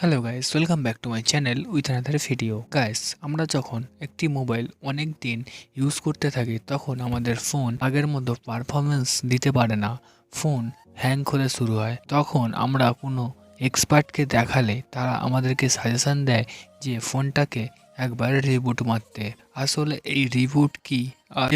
Hello guys, welcome back to my channel with another video. Guys, আমরা যখন একটি mobile অনেক দিন ইউজ করতে থাকি তখন আমাদের ফোন আগের মতো পারফরমেন্স দিতে পারে না, ফোন হ্যাং হতে শুরু হয়। তখন আমরা কোনো এক্সপার্টকে দেখালে তারা আমাদেরকে সাজেশন দেয় যে ফোনটাকে একবার রিবুট মারতে। আসলে এই রিবুট কি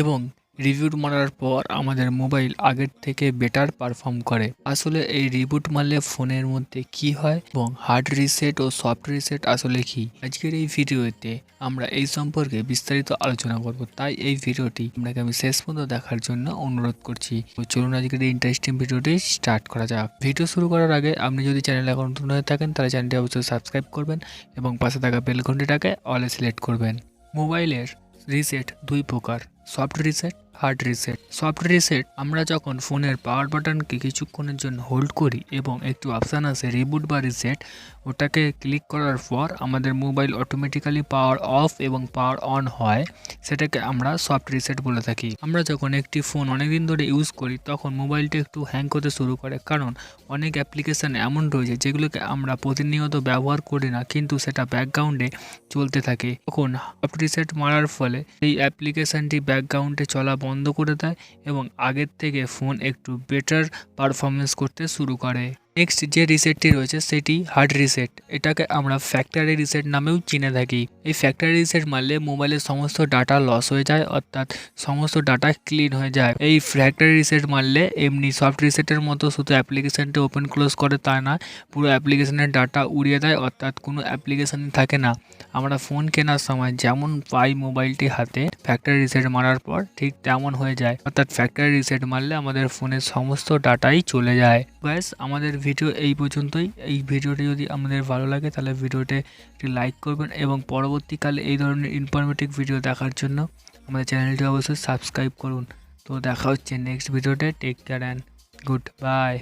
এবং রিবুট মারার পর আমাদের মোবাইল আগের থেকে বেটার পারফর্ম করে। আসলে এই রিবুট মারলে ফোনের মধ্যে কি হয় এবং হার্ড রিসেট ও সফট রিসেট আসলে কি, আজকের এই ভিডিওতে আমরা এই সম্পর্কে বিস্তারিত আলোচনা করব। তাই এই ভিডিওটি আপনাকে আমি শেষ পর্যন্ত দেখার জন্য অনুরোধ করছি। তো চলুন আজকের এই ইন্টারেস্টিং ভিডিওটি স্টার্ট করা যাক। ভিডিও শুরু করার আগে আপনি যদি চ্যানেলে এখন নতুন হয়ে থাকেন তাহলে চ্যানেলটি অবশ্যই সাবস্ক্রাইব করবেন এবং পাশে থাকা বেল ঘন্টিটাকে অলে সিলেক্ট করবেন। মোবাইলের রিসেট দুই প্রকার, soft reset, hard reset. Soft reset আমরা যখন ফোনের পাওয়ার বাটনকে কিছুক্ষণের জন্য হোল্ড করি এবং একটু অপশান আসে রিবুট বা রিসেট, ওটাকে ক্লিক করার পর আমাদের মোবাইল অটোমেটিক্যালি পাওয়ার অফ এবং পাওয়ার অন হয়, সেটাকে আমরা সফট রিসেট বলে থাকি। আমরা যখন একটি ফোন অনেকদিন ধরে ইউজ করি তখন মোবাইলটা একটু হ্যাং করতে শুরু করে, কারণ অনেক অ্যাপ্লিকেশান এমন রয়েছে যেগুলোকে আমরা প্রতিনিয়ত ব্যবহার করি না কিন্তু সেটা ব্যাকগ্রাউন্ডে চলতে থাকে। তখন সফট রিসেট মারার ফলে এই অ্যাপ্লিকেশানটি ব্যাকগ্রাউন্ডে চলা বন্ধ করে দেয় এবং আগের থেকে ফোন একটু বেটার পারফরমেন্স করতে শুরু করে। নেক্সট যে রিসেটটি রয়েছে সেটি হার্ড রিসেট। এটাকে আমরা ফ্যাক্টরি রিসেট নামেও চিনে থাকি। এই ফ্যাক্টরি রিসেট মারলে মোবাইলের সমস্ত ডাটা লস হয়ে যায়, অর্থাৎ সমস্ত ডাটা ক্লিন হয়ে যায়। এই ফ্যাক্টরি রিসেট মারলে এমনি সফট রিসেটের মতো শুধু অ্যাপ্লিকেশানটি ওপেন ক্লোজ করে তা না, পুরো অ্যাপ্লিকেশানের ডাটা উড়িয়ে দেয়, অর্থাৎ কোনো অ্যাপ্লিকেশান থাকে না। আমরা ফোন কেনার সময় যেমন পাই মোবাইলটি হাতে, ফ্যাক্টরি রিসেট মারার পর ঠিক তেমন হয়ে যায়, অর্থাৎ ফ্যাক্টরি রিসেট মারলে আমাদের ফোনের সমস্ত ডাটাই চলে যায়। ব্যাস, আমাদের ভিডিও এই পর্যন্তই। এই ভিডিওটি যদি আমাদের ভালো লাগে তাহলে ভিডিওতে একটি লাইক করবেন এবং পরবর্তীকালে এই ধরনের ইনফরমেটিভ ভিডিও দেখার জন্য আমাদের চ্যানেলটি অবশ্যই সাবস্ক্রাইব করুন। তো দেখা হচ্ছে নেক্সট ভিডিওতে। Take care and good by.